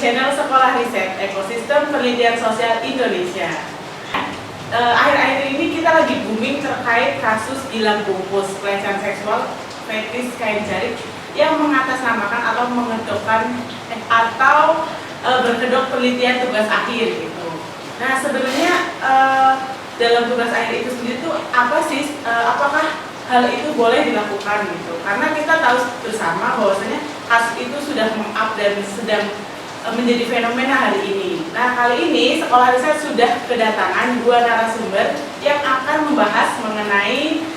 channel Sekolah Riset Ekosistem Penelitian Sosial Indonesia. Akhir-akhir ini kita lagi booming terkait kasus gilang bungkus pelecehan seksual fetis kain jarik yang mengatasnamakan atau mengedokkan atau berkedok penelitian tugas akhir gitu. Nah sebenarnya dalam tugas akhir itu sendiri tuh apa sih? Apakah hal itu boleh dilakukan gitu? Karena kita tahu bersama bahwasanya kasus itu sudah meng-up dan sedang menjadi fenomena hari ini. Nah kali ini Sekolah Riset sudah kedatangan dua narasumber yang akan membahas mengenai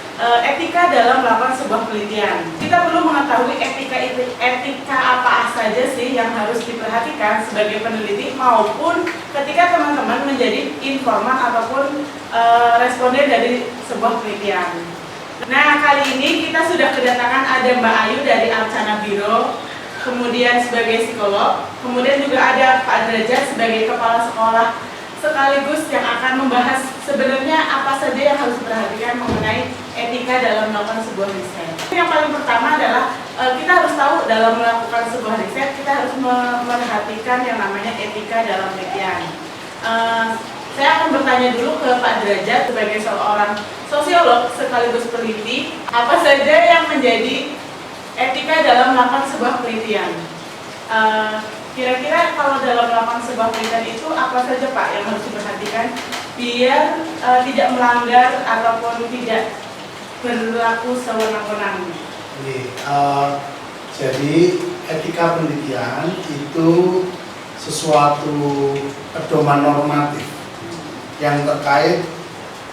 etika dalam melakukan sebuah penelitian. Kita perlu mengetahui etika apa saja sih yang harus diperhatikan sebagai peneliti maupun ketika teman-teman menjadi informan ataupun responden dari sebuah penelitian. Nah kali ini kita sudah kedatangan ada Mbak Ayu dari Arcana Biro, kemudian sebagai psikolog, kemudian juga ada Pak Derajat sebagai kepala sekolah, sekaligus yang akan membahas sebenarnya apa saja yang harus diperhatikan mengenai etika dalam melakukan sebuah riset. Yang paling pertama adalah kita harus tahu dalam melakukan sebuah riset kita harus memperhatikan yang namanya etika dalam penelitian. Saya akan bertanya dulu ke Pak Derajat sebagai seorang sosiolog sekaligus peneliti, apa saja yang menjadi etika dalam melakukan sebuah penelitian. Kira-kira kalau dalam melakukan sebuah penelitian itu apa saja Pak yang harus diperhatikan biar tidak melanggar ataupun tidak berlaku sewenang-wenang? Jadi etika penelitian itu sesuatu pedoman normatif yang terkait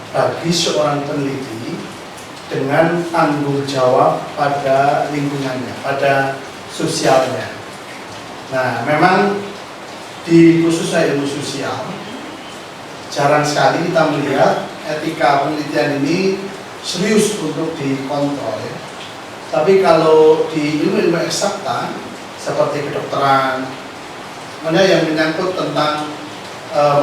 bagi seorang peneliti dengan tanggung jawab pada lingkungannya, pada sosialnya. Nah, memang di khususnya ilmu sosial, jarang sekali kita melihat etika penelitian ini serius untuk dikontrol. Ya. Tapi kalau di ilmu-ilmu eksakta, seperti kedokteran, yang menyangkut tentang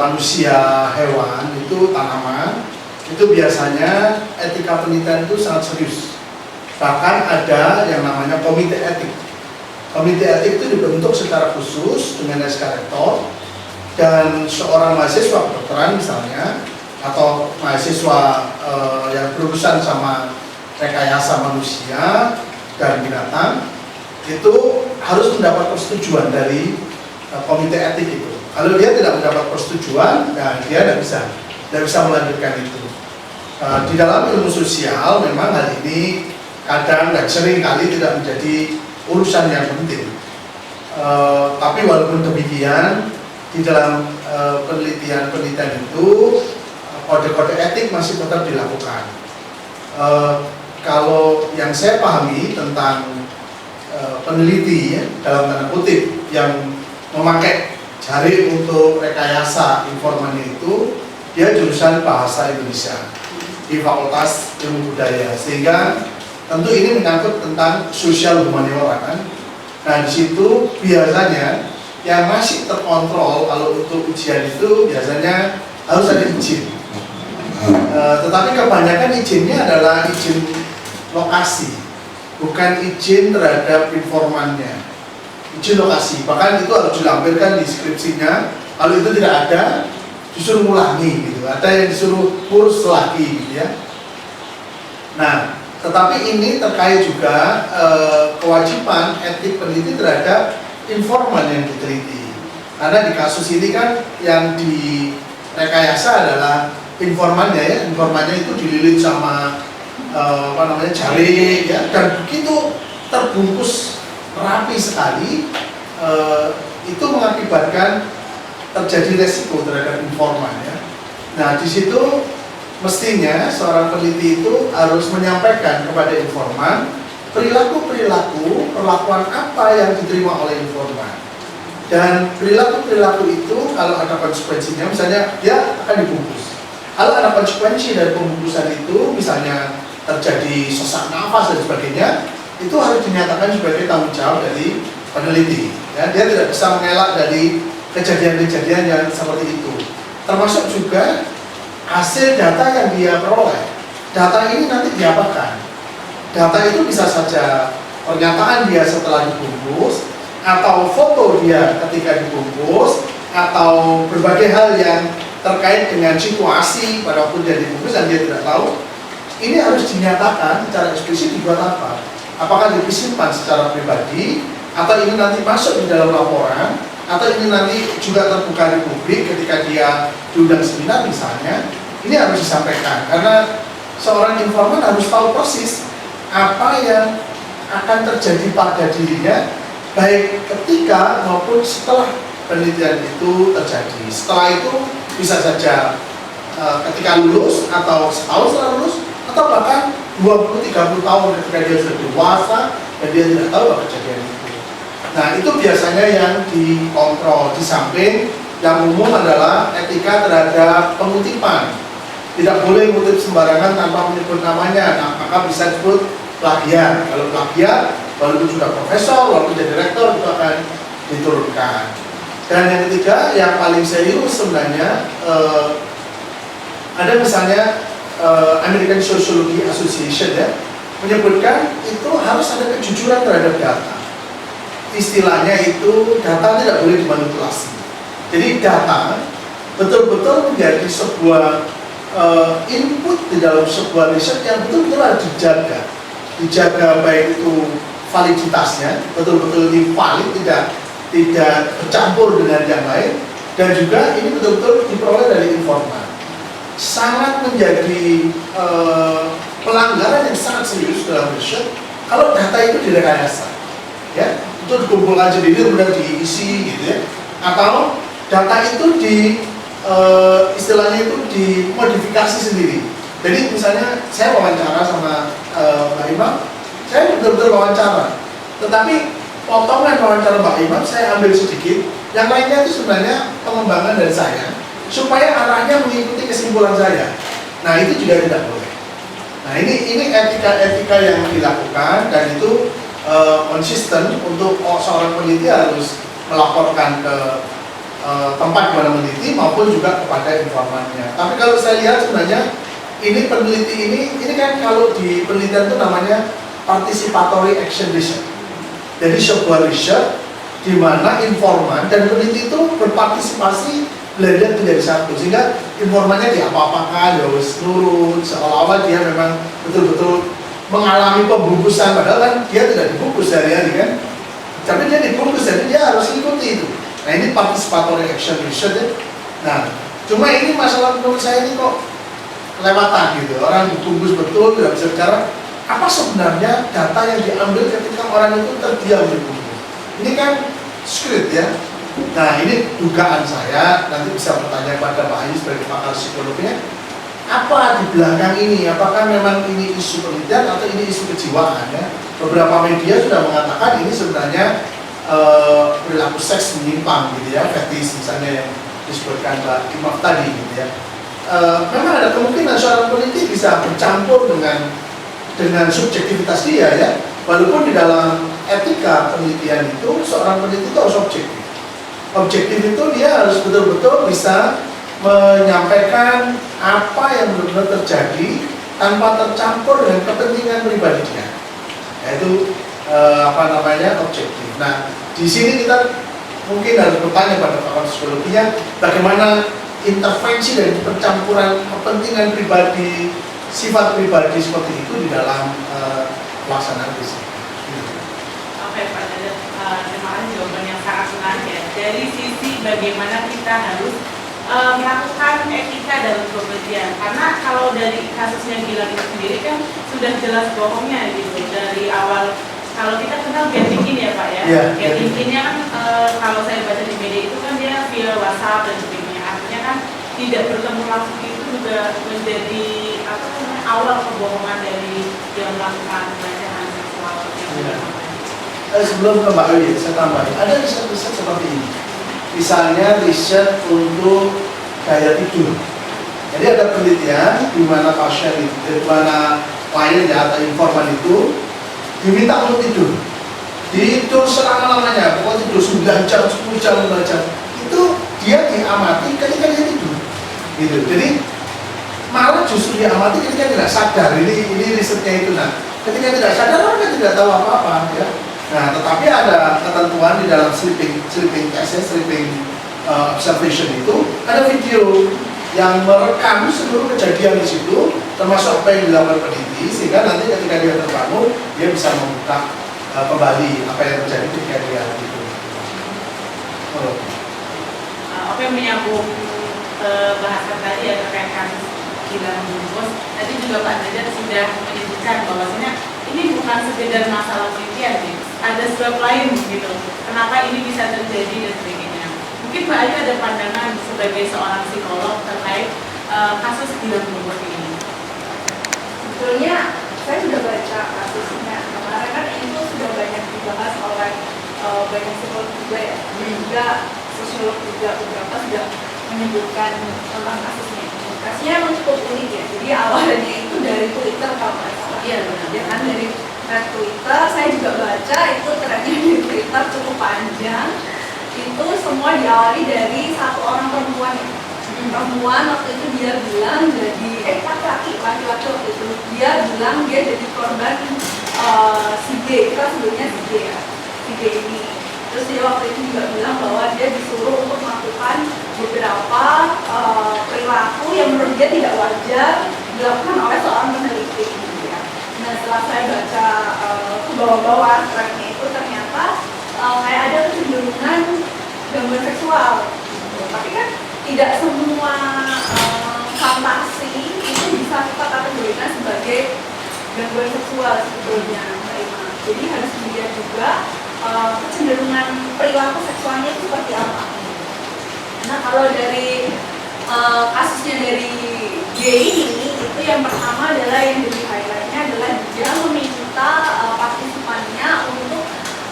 manusia, hewan, itu tanaman, itu biasanya etika penelitian itu sangat serius. Bahkan ada yang namanya komite etik. Komite etik itu dibentuk secara khusus dengan SK Rektor, dan seorang mahasiswa kedokteran misalnya atau mahasiswa yang berurusan sama rekayasa manusia dan binatang itu harus mendapat persetujuan dari komite etik itu. Kalau dia tidak mendapat persetujuan, nah dia tidak bisa melanjutkan itu. Di dalam ilmu sosial memang hal ini kadang dan sering kali tidak menjadi urusan yang penting. Tapi walaupun demikian, di dalam penelitian itu kode-kode etik masih tetap dilakukan. Kalau yang saya pahami tentang peneliti ya, dalam tanda kutip yang memakai jari untuk rekayasa informannya itu, dia jurusan bahasa Indonesia di Fakultas Ilmu Budaya, sehingga tentu ini menyangkut tentang sosial humaniora kan. Nah di situ biasanya yang masih terkontrol kalau untuk ujian itu biasanya harus ada izin. Tetapi kebanyakan izinnya adalah izin lokasi, bukan izin terhadap informannya. Izin lokasi, bahkan itu harus dilampirkan di skripsinya. Kalau itu tidak ada, disuruh ngulangi gitu. Ada yang disuruh kursus lagi gitu ya. Nah, tetapi ini terkait juga kewajiban etik peneliti terhadap informan yang diteliti. Karena di kasus ini kan yang direkayasa adalah informannya ya. Informannya itu dililit sama jaring ya, dan begitu terbungkus rapi sekali, itu mengakibatkan terjadi resiko terhadap informan ya. Nah di situ mestinya seorang peneliti itu harus menyampaikan kepada informan perlakuan apa yang diterima oleh informan, dan perilaku itu kalau ada konsekuensinya, misalnya dia akan dibungkus. Kalau ada konsekuensi dari pembungkusan itu, misalnya terjadi sesak nafas dan sebagainya, itu harus dinyatakan sebagai tanggung jawab dari peneliti. Ya, dia tidak bisa mengelak dari kejadian-kejadian yang seperti itu. Termasuk juga hasil data yang dia peroleh. Data ini nanti diapakan? Data itu bisa saja pernyataan dia setelah dibungkus, atau foto dia ketika dibungkus, atau berbagai hal yang terkait dengan situasi pada waktu dia dibungkus dan dia tidak tahu, ini harus dinyatakan secara eksplisit dibuat apa. Apakah disimpan secara pribadi, atau ini nanti masuk di dalam laporan, atau ini nanti juga terbuka di publik ketika dia diundang seminar misalnya. Ini harus disampaikan, karena seorang informan harus tahu persis apa yang akan terjadi pada dirinya, baik ketika maupun setelah penelitian itu terjadi. Setelah itu bisa saja ketika lulus, atau setahun setelah lulus, atau bahkan 20-30 tahun ketika dia sudah dewasa dan dia tidak tahu apa kejadian itu. Nah, itu biasanya yang dikontrol. Di samping yang umum adalah etika terhadap pengutipan. Tidak boleh mengutip sembarangan tanpa menyebut namanya. Nah, maka bisa disebut plagiat. Kalau plagiat, walaupun sudah profesor, walaupun jadi rektor, itu akan diturunkan. Dan yang ketiga, yang paling serius sebenarnya, ada misalnya American Sociology Association ya, menyebutkan itu harus ada kejujuran terhadap data. Istilahnya itu data tidak boleh dimanipulasi. Jadi data betul-betul menjadi sebuah input di dalam sebuah riset yang betul-betul harus dijaga baik itu validitasnya, betul-betul ini valid, tidak bercampur dengan yang lain, dan juga ini betul-betul diperoleh dari informan. Sangat menjadi pelanggaran yang sangat serius dalam riset kalau data itu direkayasa, ya, itu dikumpulkan sendiri kemudian diisi gitu ya, atau data itu istilahnya itu dimodifikasi sendiri. Jadi misalnya saya wawancara sama Mbak Imam, saya betul-betul wawancara, tetapi potongan wawancara Mbak Imam saya ambil sedikit, yang lainnya itu sebenarnya pengembangan dari saya supaya arahnya mengikuti kesimpulan saya. Nah, itu juga tidak boleh. Nah, ini etika-etika yang dilakukan, dan itu konsisten untuk seorang peneliti harus melaporkan ke tempat mana meneliti maupun juga kepada informannya. Tapi kalau saya lihat sebenarnya ini peneliti ini kan kalau di penelitian itu namanya participatory action research. Jadi sebuah riset di mana informan dan peneliti itu berpartisipasi, belajar menjadi satu, sehingga informannya diapa-apakan, ya wis nurut, seolah-olah dia memang betul-betul mengalami pembungkusan, padahal kan dia tidak dibungkus sehari-hari kan, tapi dia dibungkus, jadi dia harus ikuti itu. Nah, ini participatory action research ya. Nah, cuma ini masalah menurut saya ini kok kelewatan gitu, orang dibungkus betul, tidak bisa bicara apa sebenarnya data yang diambil ketika orang itu terdiam dibungkus. Ini kan script ya. Nah, ini dugaan saya, nanti bisa bertanya pada Pak Ayu sebagai pakar psikologinya, apa di belakang ini, apakah memang ini isu penelitian atau ini isu kejiwaan ya. Beberapa media sudah mengatakan ini sebenarnya perilaku seks menyimpang gitu ya, fetis misalnya yang disebutkan Mbak Imam tadi gitu ya. Memang ada kemungkinan seorang peneliti bisa bercampur dengan subjektivitas dia ya, walaupun di dalam etika penelitian itu seorang peneliti itu harus objektif. Objektif itu dia harus betul-betul bisa menyampaikan apa yang benar-benar terjadi tanpa tercampur dengan kepentingan pribadi dia. Yaitu objektif. Nah, di sini kita mungkin harus bertanya pada pakar psikologinya bagaimana intervensi dari percampuran kepentingan pribadi, sifat pribadi seperti itu di dalam pelaksanaan riset. Oke Pak Dadat, terima kasih jawaban yang sangat menarik ya. Dari sisi bagaimana kita harus melakukan etika dalam penelitian, karena kalau dari kasusnya Gilang itu sendiri kan sudah jelas bohongnya gitu dari awal. Kalau kita kenal Getting ya Pak ya, Getting-nya kan kalau saya baca di media itu kan dia via WhatsApp dan sebagainya, artinya kan tidak bertemu langsung itu juga menjadi awal kebohongan dari yang melakukan pelecehan seksual yang sebelum ke Mbak Ayu, saya tambahin, ada riset-riset seperti ini. Misalnya riset untuk gaya tidur. Jadi ada penelitian di mana pasien itu, di mana klien ya atau informan itu diminta untuk tidur. Tidur selama-lamanya, pokoknya tidur 9 jam, 10 jam, 15 jam. Itu dia diamati ketika dia tidur. Gitu. Jadi malah justru diamati ketika tidak sadar. Ini risetnya itu. Nah, ketika tidak sadar orang kan tidak tahu apa-apa ya. Nah, tetapi ada ketentuan di dalam sleeping test, sleeping observation itu ada video yang merekam seluruh kejadian di situ, termasuk apa yang dilakukan peneliti, sehingga nanti ketika dia terbangun dia bisa membuka kembali apa yang terjadi ketika dia itu. Oke, menyambung bahasan tadi ya terkait kasus Gilang Bungkus. Tadi juga Pak Derajat sudah menyebutkan bahwasanya ini bukan sekedar masalah penelitian, ada sebab lain gitu. Kenapa ini bisa terjadi dan sebagainya. Mungkin Mbak Ayu ada pandangan sebagai seorang psikolog terkait kasus Gilang Bungkus ini. Sebetulnya saya sudah baca kasusnya kemarin, kan itu sudah banyak dibahas oleh banyak psikolog juga ya, juga sosiolog juga beberapa sudah menyebutkan tentang kasusnya. Kasusnya emang cukup unik ya. Jadi awalnya itu dari Twitter kalau nggak salah. Iya benar. Ya kan, dari thread Twitter saya juga baca itu threadnya di Twitter cukup panjang. Itu semua diawali dari satu orang perempuan ya. Perempuan waktu itu dia bilang jadi laki-laki waktu itu dia bilang dia jadi korban si G, kita sebutnya si G ya, si G ini. Terus dia waktu itu juga bilang bahwa dia disuruh untuk melakukan beberapa perilaku yang menurut dia tidak wajar dilakukan oleh seorang peneliti gitu ya. Nah, setelah saya baca ke bawah-bawah threadnya itu ternyata kayak ada kecenderungan gangguan seksual gitu. Tapi kan tidak semua fantasi itu bisa kita kategorikan sebagai gangguan seksual sebetulnya. Jadi harus dilihat juga kecenderungan perilaku seksualnya itu seperti apa. Nah, kalau dari kasusnya dari G ini, itu yang pertama adalah yang jadi highlightnya adalah dia meminta partisipannya untuk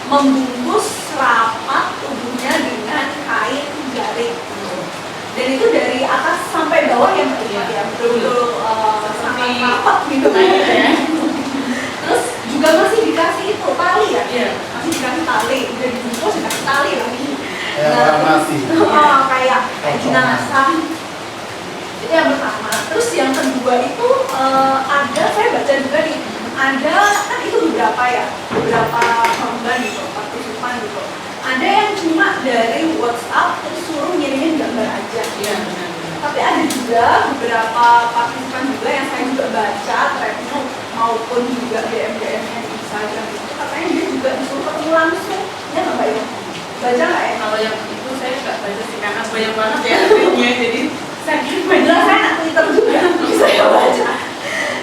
membungkus rapat tubuhnya dengan kain jarik. Dan itu dari atas sampai bawah yang terlihat ya, betul-betul sangat rapat gitu ya. Terus juga masih dikasih itu tali ya, masih dikasih tali, udah dibungkus dikasih tali lagi. Orang mati. Kayak jenazah. Itu yang pertama. Terus yang kedua itu ada, saya baca juga nih, ada kan itu beberapa korban gitu, partisipan gitu. Ada yang cuma dari WhatsApp terus suruh ngirimin gambar aja. Iya. Tapi ada juga beberapa partisipan juga yang saya juga baca threadnya maupun juga DM-nya di Instagram itu, katanya dia juga disuruh ketemu langsung. Ya nggak Mbak? Baca nggak ya? Kalau yang itu saya nggak baca sih karena banyak banget ya tweetnya, jadi saya Bener, saya anak Twitter juga, saya baca.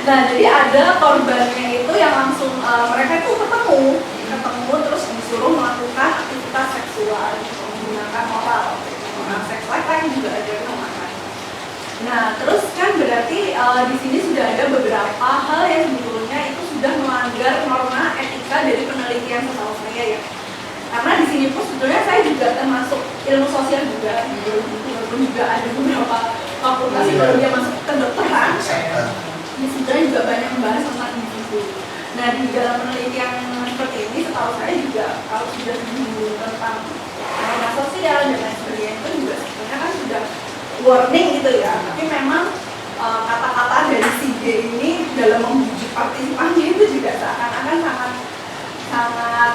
Nah, jadi ada korbannya itu yang langsung mereka itu ketemu terus disuruh melakukan aktivitas seksual menggunakan oral seks kan juga ada memakan. Nah, terus kan berarti di sini sudah ada beberapa hal yang sebetulnya itu sudah melanggar norma etika dari penelitian setahu saya ya. Karena di sini pun sebetulnya saya juga termasuk ilmu sosial juga, walaupun juga ada beberapa fakultas psikologi yang masuk ke kedokteran. Ini sebetulnya juga banyak membahas tentang individu. Nah, di dalam penelitian seperti ini setahu saya juga kalau sudah disinggung tentang norma sosial dan lain sebagainya itu juga sebetulnya kan sudah warning gitu ya. Tapi memang kata-kata dari si G ini dalam membujuk partisipannya itu juga seakan-akan sangat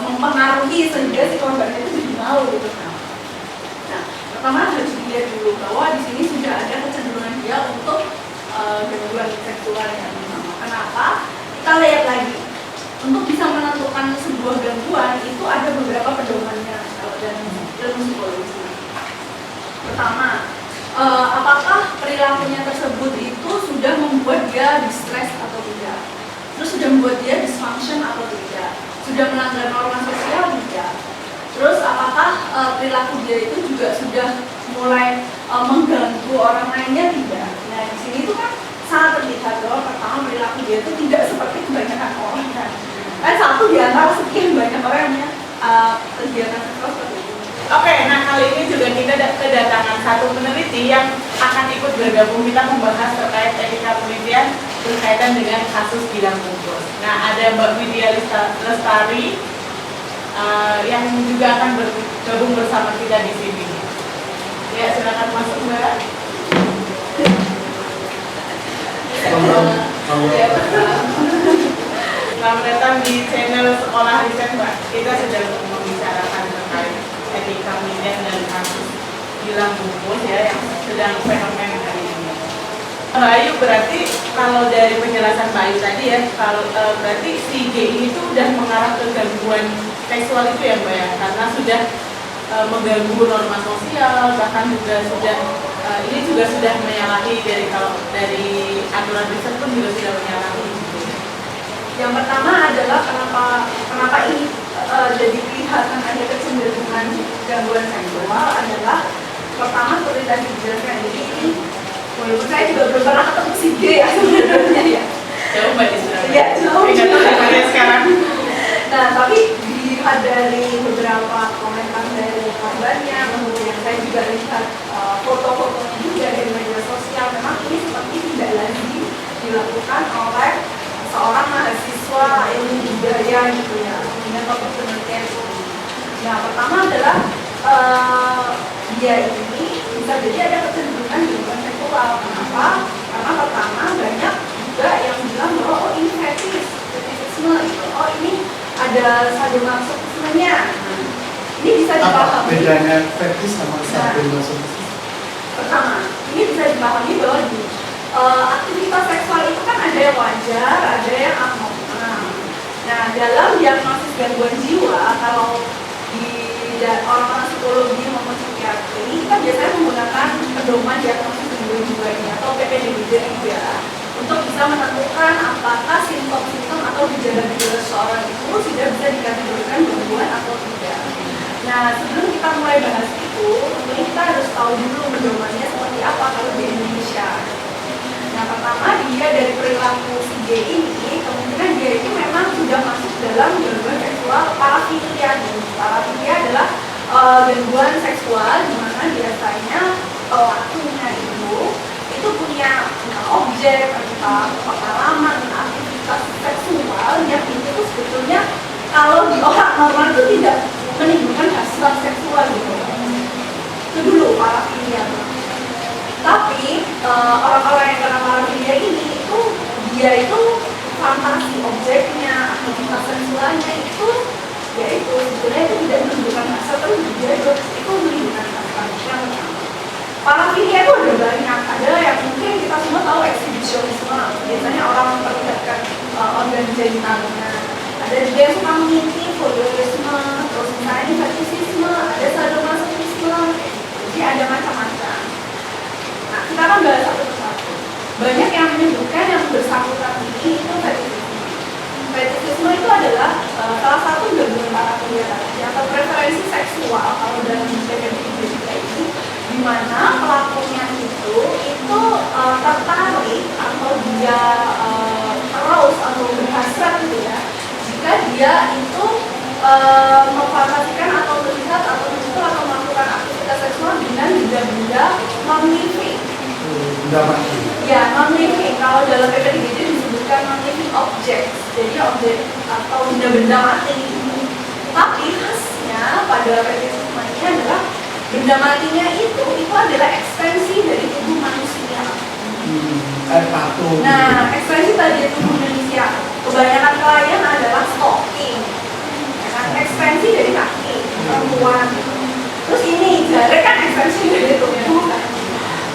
mempengaruhi sehingga si korbannya itu jadi mau gitu. Nah, pertama harus dilihat dulu bahwa di sini sudah ada kecenderungan dia untuk gangguan seksual yang sama. Kenapa? Kita lihat lagi. Untuk bisa menentukan sebuah gangguan itu ada beberapa pedomannya kalau dalam ilmu psikologi. Pertama, apakah perilakunya tersebut itu sudah membuat dia distress atau tidak? Terus sudah membuat dia dysfunction atau tidak? Sudah melanggar norma sosial tidak? Terus apakah perilaku dia itu juga sudah mulai mengganggu orang lainnya tidak? Nah, di sini itu kan sangat terlihat bahwa pertama perilaku dia itu tidak seperti kebanyakan orang kan. Kan satu di antara sekian banyak orang yang punya kegiatan seksual seperti itu. Oke, nah kali ini juga kita kedatangan satu peneliti yang akan ikut bergabung kita membahas terkait etika penelitian berkaitan dengan kasus Gilang Bungkus. Nah, ada Mbak Widya Lestari yang juga akan bergabung bersama kita di sini. Ya, silakan masuk Mbak. Selamat datang di channel pola riset Mbak, kita sedang membicarakan terkait etika penelitian dan kasus hilang bungkus ya yang sedang fenomen hari ini. Mbak Ayu, berarti kalau dari penjelasan Mbak Ayu tadi ya, kalau berarti si G ini tuh udah mengarah ke gangguan seksual itu ya Mbak ya, karena sudah mengganggu norma sosial, bahkan juga sudah ini juga sudah menyalahi kalau dari aturan riset pun juga sudah menyalahi. Yang pertama adalah kenapa ini jadi kelihatan ada kecenderungan gangguan seksual adalah pertama seperti tadi dijelaskan, jadi ini walaupun saya juga belum pernah ketemu si G ya sebenarnya ya. Jauh Mbak di Surabaya. Iya, jauh. Nggak tahu ya sekarang. Nah, tapi dilihat dari beberapa komentar dari korbannya, kemudian saya juga lihat foto-fotonya juga dari media sosial, memang ini seperti tidak lazim dilakukan oleh seorang mahasiswa ilmu budaya gitu ya, dengan topik penelitian ini. Nah, pertama adalah dia ini bisa jadi ada kecenderungan gangguan seksual. Kenapa? Karena pertama banyak juga yang bilang bahwa oh ini fetishisme gitu, oh ini ada sadomasochismenya. Ini bisa Apa dipahami. bedanya fetis sama sadomasochisme? Pertama, ini bisa dipahami bahwa di aktivitas seksual itu kan ada yang wajar, ada yang abnormal. Nah, dalam diagnosis gangguan jiwa, kalau di orang-orang psikologi maupun psikiatri, kita biasanya menggunakan pedoman diagnosis gangguan jiwa ini atau PPDBJ ya, untuk bisa menentukan apakah simptom-simptom atau gejala-gejala seseorang itu sudah bisa dikategorikan gangguan atau tidak. Nah, sebelum kita mulai bahas itu, tentunya kita harus tahu dulu pedomannya seperti apa kalau di Indonesia. Nah, pertama dia dari perilaku si G ini, kemungkinan dia itu memang sudah masuk dalam gangguan seksual parafilia. Parafilia adalah gangguan seksual di mana biasanya pelakunya itu punya objek, entah pengalaman, aktivitas seksual yang itu sebetulnya kalau di orang normal itu tidak menimbulkan hasrat seksual gitu. Itu dulu parafilia. Tapi orang-orang yang kena parafilia ini itu dia itu fantasi objeknya, aktivitas seksualnya itu yaitu sebetulnya itu tidak menimbulkan hasrat, tapi dia itu menimbulkan hasrat. Yang pertama, parafilia itu ada banyak, ada yang mungkin kita semua tahu eksibisionisme, biasanya orang memperlihatkan organ genitalnya. Ada juga yang suka mengintip, voyeurisme, terus misalnya fetishisme, ada sadomasochisme, jadi ada macam-macam. Nah, kita akan bahas satu persatu. Banyak yang menyebutkan yang bersangkutan ini itu fetishisme. Fetishisme itu adalah salah satu gangguan parafilia tadi atau preferensi seksual kalau dalam PPDB ini, di mana pelakunya itu tertarik atau dia aroused atau berhasrat gitu ya, jika dia itu memfantasikan atau melihat atau menyentuh atau melakukan aktivitas seksual dengan benda-benda non-living. Benda mati. Ya, non-living. Kalau dalam PPDB disebutkan non-living objects, jadi objek atau benda-benda mati. Tapi khasnya pada fetishisme ini adalah benda matinya itu adalah ekstensi dari tubuh manusia. Kayak patung. Nah, ekstensi dari tubuh manusia. Kebanyakan klien adalah stalking. Ekstensi dari kaki perempuan. Terus ini jari kan ekstensi dari tubuh.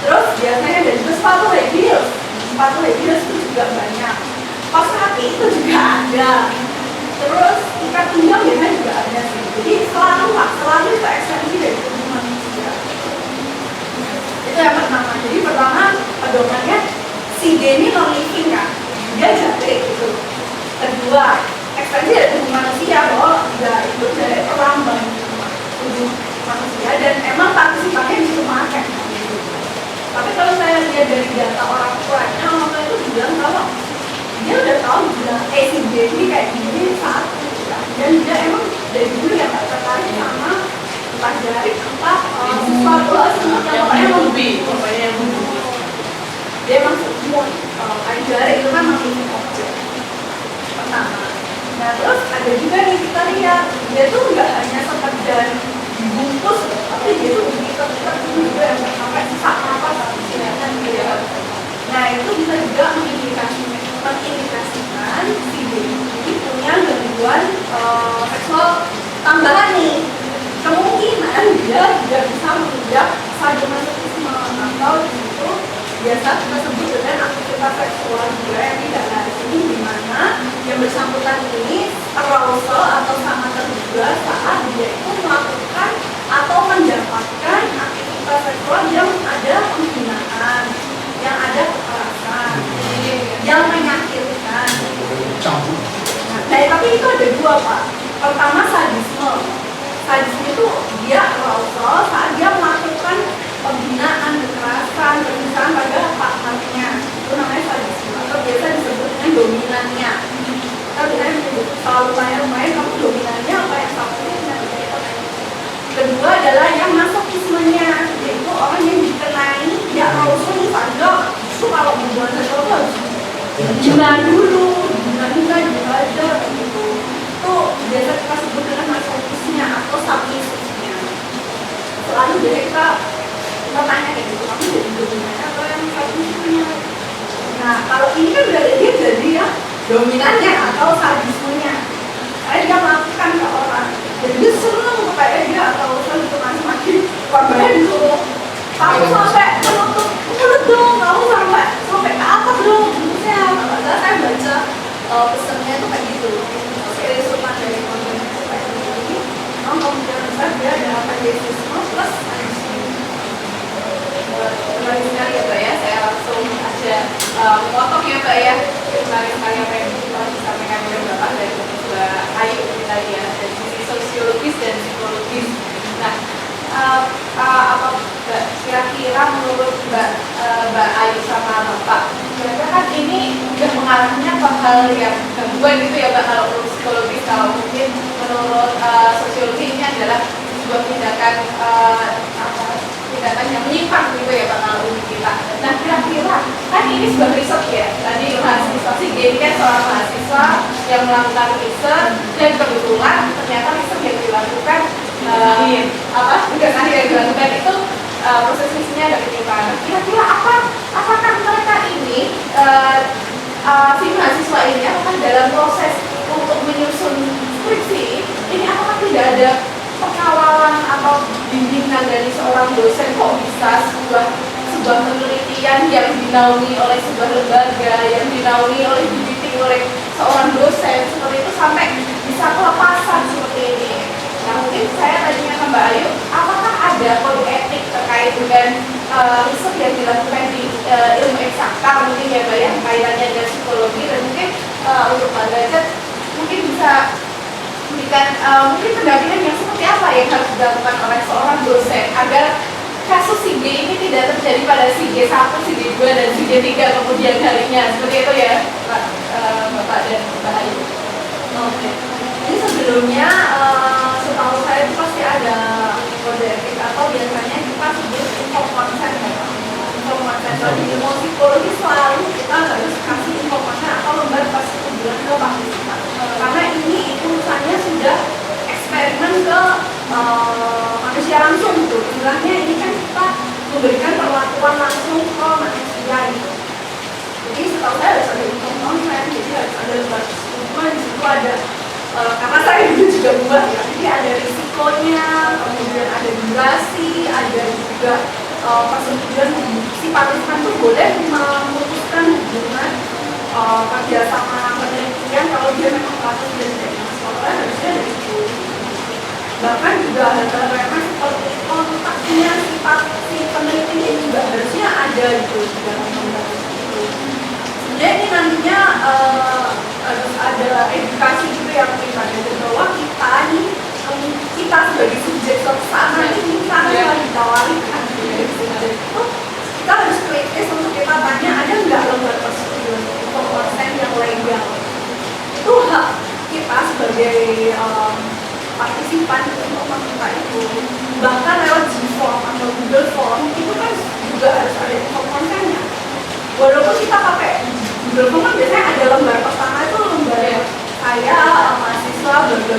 Terus biasanya ada juga sepatu high heels. Sepatu high heels itu juga banyak. Kaos kaki itu juga ada. Terus ikat pinggang biasanya juga ada sih. Jadi selalu itu ekstensi dari tubuh manusia. Itu yang pertama. Jadi pertama pedomannya si D ini non living kan. Dia jari gitu. Kedua, ekstensi dari tubuh manusia bahwa ya itu dari perlambang tubuh manusia dan emang partisipannya di situ makan. Tapi kalau saya lihat dari data orang tuanya, orang tua itu bilang kalau dia udah tahu bilang si D ini kayak gini saat itu kan. Dan dia emang dari dulu yang gak tertarik sama entah jari, entah sesuatu yang pokoknya yang dia emang semua kayak jari itu kan memiliki objek pertama. Nah terus ada juga nih kita lihat dia tuh nggak hanya sekedar dibungkus, tapi dia tuh diikat-ikat juga yang sampai sesak napas atau kelihatan gitu. Nah itu bisa juga mengindikasikan si D ini punya gangguan mekanisme tambahan nih, kemungkinan dia tidak bisa menunjang sadomasochisme atau itu biasa kita sebut dengan aktivitas seksual juga yang tidak lazim, di mana yang bersangkutan ini arousal atau sangat tergugah saat dia itu melakukan atau mendapatkan aktivitas seksual yang ada penghinaan, yang ada kekerasan, yang menyakitkan. Nah, tapi itu ada dua, Pak. Pertama, sadisme. Sadisme itu dia arousal saat dia melakukan penghinaan, kekerasan, penyiksaan pada partnernya. Itu namanya sadisme, atau biasa disebut dengan dominannya. Kita biasanya menyebut selalu main-main, kamu dominannya apa yang satunya. Kedua adalah yang masokismenya, yaitu orang yang dikenai dia arousal nih pada justru kalau hubungan seksual harus gimana dulu, gimana aja gitu. Itu biasa kita sebut dengan masokisnya atau submisifnya. Selalu biasa kita tanya kayak gitu, kamu jadi dominannya atau yang submisifnya? Nah, kalau ini kan berarti dia jadi ya dominannya atau sadismenya, karena dia melakukan ke orang. Jadi dia seneng kayak dia atau itu masing-masing korbannya disuruh kamu sampai menutup mulut dong, kamu sampai ke atas dong, maksudnya kalau saya baca pesannya itu kayak gitu, screenshot dari kontennya itu kayak gini. Memang kemungkinan besar dia ada apendisisme plus menarik sekali ya Mbak ya, saya langsung aja memotong ya Mbak ya, menarik sekali apa yang disampaikan oleh Bapak dari Mbak Ayu tadi ya, dari sisi sosiologis dan psikologis. Nah, apa Mbak kira-kira menurut Mbak Ayu sama Bapak, kira-kira kan ini udah mengarahnya ke hal yang gangguan gitu ya Mbak, kalau menurut psikologis, kalau mungkin menurut sosiologi ini adalah sebuah tindakan tindakan yang menyimpang gitu ya Pak kalau untuk kita. Nah kira-kira kan ini sebuah riset ya, tadi mahasiswa ini kan seorang mahasiswa yang melakukan riset dan kebetulan ternyata riset yang dilakukan tugas akhir yang dilakukan itu proses risetnya ada ketimpangan. Kira-kira apakah mereka ini si mahasiswa ini apakah dalam proses untuk menyusun skripsi ini apakah tidak ada pengawalan atau bimbingan dari seorang dosen, kok bisa sebuah penelitian yang dinaungi oleh sebuah lembaga, yang dinaungi oleh dibimbing oleh seorang dosen seperti itu sampai bisa kelepasan seperti ini. Nah mungkin saya tanya ke Mbak Ayu, apakah ada kode etik terkait dengan riset yang dilakukan di ilmu eksakta mungkin ya Mbak ya, kaitannya dengan psikologi, dan mungkin untuk Mbak Derajat mungkin bisa berikan mungkin pendampingan yang seperti apa yang harus dilakukan oleh seorang dosen agar kasus si G ini tidak terjadi pada si G1, si G2, dan si G3 kemudian harinya, seperti itu ya Bapak dan Mbak Ayu. Oke. Ini sebelumnya setahu saya itu pasti ada kode etik atau biasanya kita sebut info konsen ya. Info konsen. Di ilmu psikologi selalu kita harus kasih info konsen atau lembar persetujuan ke partisipan. Karena ini urusannya sudah eksperimen ke manusia langsung gitu. Istilahnya ini kan kita memberikan perlakuan langsung ke manusia gitu. Jadi setahu saya harus ada info konsen, jadi harus ada lembar persetujuan, di situ ada karena saya itu juga buat ya, jadi ada risikonya, kemudian ada durasi, ada juga persetujuan si partisipan itu boleh memutuskan hubungan kerjasama penelitian kalau dia memang patut dan tidak masalah, harusnya ada itu. Bahkan juga hal-hal remeh seperti kontaknya si peneliti ini juga harusnya ada itu di dalam lembar itu. Sebenarnya ini nantinya harus ada edukasi gitu yang kita bahwa kita sebagai subjek sama ini kita harus ditawarkan dari subjek itu, kita harus kritis untuk kita tanya ada nggak lembar persetujuan untuk konsen yang legal. Itu hak kita sebagai partisipan untuk meminta itu. Bahkan lewat G-Form atau Google Form itu kan juga harus ada info konsennya. Walaupun kita pakai Google Form kan biasanya ada lembar pertama itu lembar saya mahasiswa bla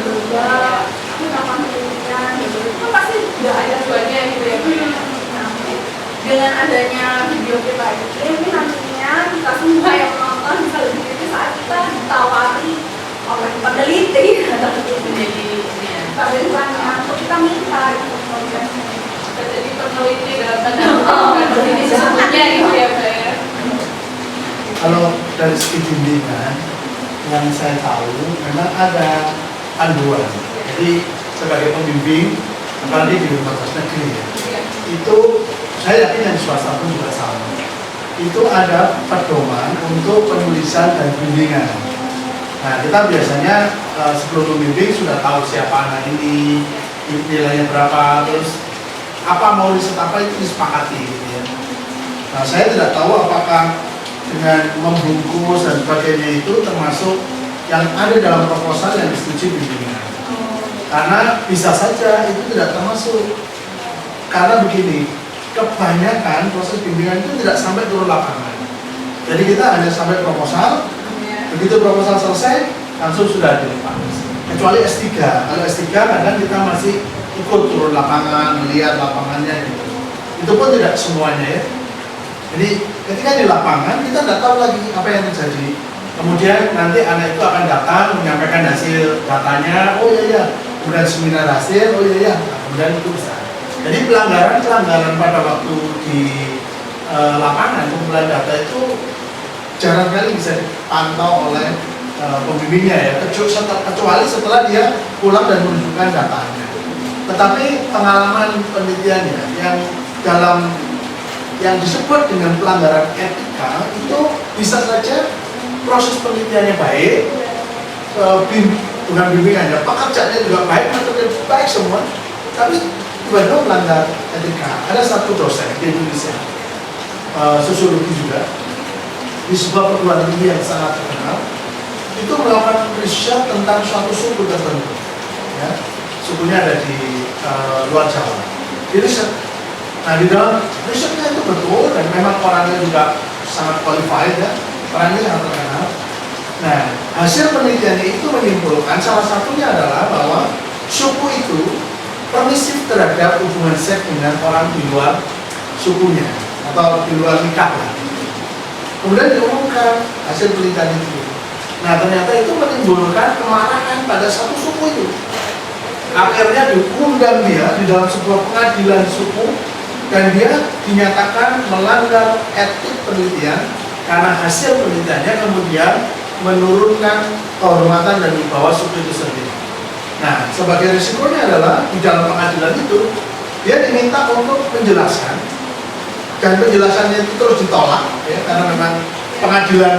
aku kapan penelitian gitu, itu pasti udah ada tujuannya gitu ya. Nah, dengan adanya video kita ini nantinya kita semua yang menonton bisa lebih kritis saat kita ditawari peneliti Menjadi ini ya. tapi bukannya untuk kita minta gitu prosesnya. Jadi peneliti dalam tanda kutip ini sesungguhnya gitu ya Mbak ya. Kalau dari segi bimbingan yang saya tahu memang ada panduan. Jadi sebagai pembimbing, apalagi di universitas negeri ya, itu saya yakin yang swasta pun juga sama. Itu ada pedoman untuk penulisan dan bimbingan. Nah, kita biasanya sebelum membimbing sudah tahu siapa anak ini, nilainya berapa, terus apa mau riset apa itu disepakati gitu ya. Nah, saya tidak tahu apakah dengan membungkus dan sebagainya itu termasuk yang ada dalam proposal yang disetujui bimbingan. Karena bisa saja itu tidak termasuk. Karena begini, kebanyakan proses bimbingan itu tidak sampai turun lapangan. Jadi kita hanya sampai proposal, begitu proposal selesai, langsung sudah dilepas. Kecuali S3, kalau S3 kadang kita masih ikut turun lapangan, melihat lapangannya gitu. Itu pun tidak semuanya ya. Jadi ketika di lapangan kita tidak tahu lagi apa yang terjadi. Kemudian nanti anak itu akan datang menyampaikan hasil datanya, oh iya iya, kemudian seminar hasil, oh iya iya, nah, kemudian itu bisa. Jadi pelanggaran pada waktu di lapangan pengumpulan data itu jarang kali bisa dipantau oleh pembimbingnya ya, kecuali setelah dia pulang dan menunjukkan datanya. Tetapi pengalaman penelitiannya yang disebut dengan pelanggaran etika itu bisa saja proses penelitiannya baik, bukan bimbingannya, pekerjaannya juga baik, metodenya baik semua, tapi tiba-tiba melanggar etika. Ada satu dosen di Indonesia, sosiologi juga, di sebuah perguruan tinggi yang sangat terkenal, itu melakukan riset tentang suatu suku tertentu, ya. Sukunya ada di luar Jawa. Di riset. Nah, di dalam risetnya itu betul dan memang orangnya juga sangat qualified ya, orangnya sangat terkenal. Nah, hasil penelitiannya itu menyimpulkan salah satunya adalah bahwa suku itu permisif terhadap hubungan seks dengan orang di luar sukunya atau di luar nikah lah. Kemudian diumumkan hasil penelitian itu. Nah, ternyata itu menimbulkan kemarahan pada satu suku itu. Akhirnya diundang dia di dalam sebuah pengadilan suku dan dia dinyatakan melanggar etik penelitian karena hasil penelitiannya kemudian menurunkan kehormatan dan wibawa suku itu sendiri. Nah, sebagai risikonya adalah di dalam pengadilan itu dia diminta untuk menjelaskan dan penjelasannya itu terus ditolak ya, karena memang pengadilan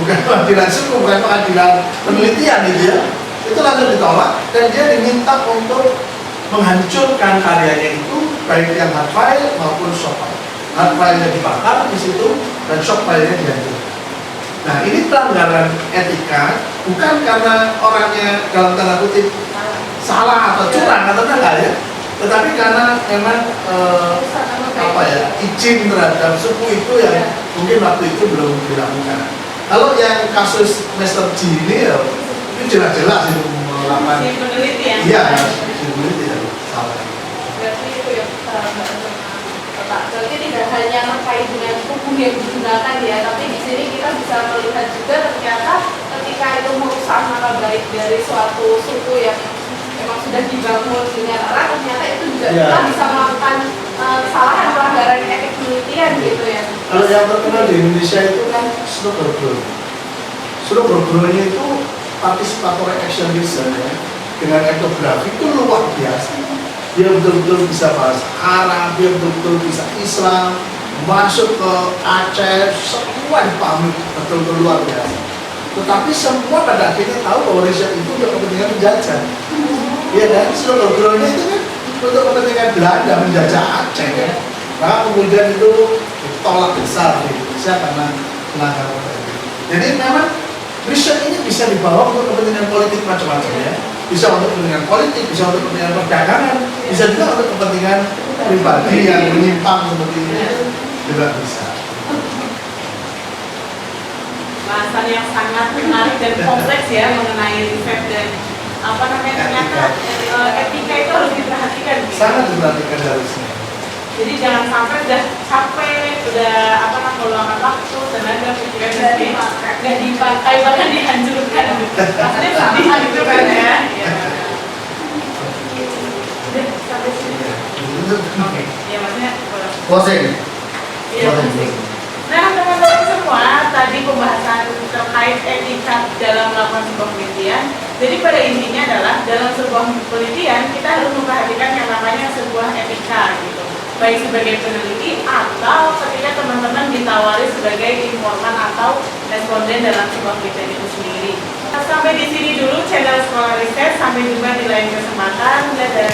bukan pengadilan suku, bukan pengadilan penelitian gitu ya, itu langsung ditolak dan dia diminta untuk menghancurkan karyanya itu, baik yang hard file maupun soft file. Hard file-nya dibakar di situ dan soft file-nya dihancurkan. Nah, ini pelanggaran etika bukan karena orangnya dalam tanda kutip salah atau curang atau enggak ya, tetapi karena memang izin terhadap suku itu yang mungkin waktu itu belum dilakukan. Kalau yang kasus Mr. G ini ya, itu jelas-jelas itu melakukan. Si peneliti ya? Iya, si peneliti ya, salah. Berarti itu ya Pak. Berarti tidak hanya terkait dengan hukum yang digunakan ya, tapi di sini kita bisa melihat juga ternyata ketika itu merusak nama baik dari suatu suku yang memang sudah dibangun dengan erat, ternyata itu juga kita bisa melakukan kesalahan pelanggaran etik penelitian gitu ya. Kalau yang terkenal di Indonesia itu kan Struktur Grow-nya itu participatory action research ya, dengan etnografi itu luar biasa. Dia betul-betul bisa bahasa Arab, dia betul-betul bisa Islam, masuk ke Aceh, semua dipahami, betul-betul luar biasa. Tetapi semua pada akhirnya tahu bahwa riset itu untuk kepentingan menjajah. Iya kan, Struktur Grow-nya itu kan untuk kepentingan Belanda menjajah Aceh ya. Maka kemudian itu ditolak besar di Indonesia karena melanggar itu. Jadi memang riset ini bisa dibawa untuk kepentingan politik macam-macam ya. Bisa untuk kepentingan politik, bisa untuk kepentingan perdagangan, bisa juga untuk kepentingan pribadi yang menyimpang seperti ini juga bisa. Bahasan yang sangat menarik dan kompleks ya mengenai riset dan ternyata etika itu harus diperhatikan. Sangat diperhatikan harusnya. Jadi jangan sampai udah capek, udah meluangkan waktu, tenaga, pikiran dan Nggak dipakai. nggak dipakai, bahkan dihancurkan. Maksudnya sedih gitu kan ya. Iya. Udah sampai sini. Oke. Ya maksudnya Closing. iya. Nah teman-teman semua, tadi pembahasan terkait etika dalam melakukan sebuah penelitian. Jadi pada intinya adalah dalam sebuah penelitian kita harus memperhatikan yang namanya sebuah etika gitu. Baik sebagai peneliti atau ketika teman-teman ditawari sebagai informan atau responden dalam sebuah penelitian itu sendiri. Sampai di sini dulu channel Sekolah Riset. Sampai jumpa di lain kesempatan. Dadah.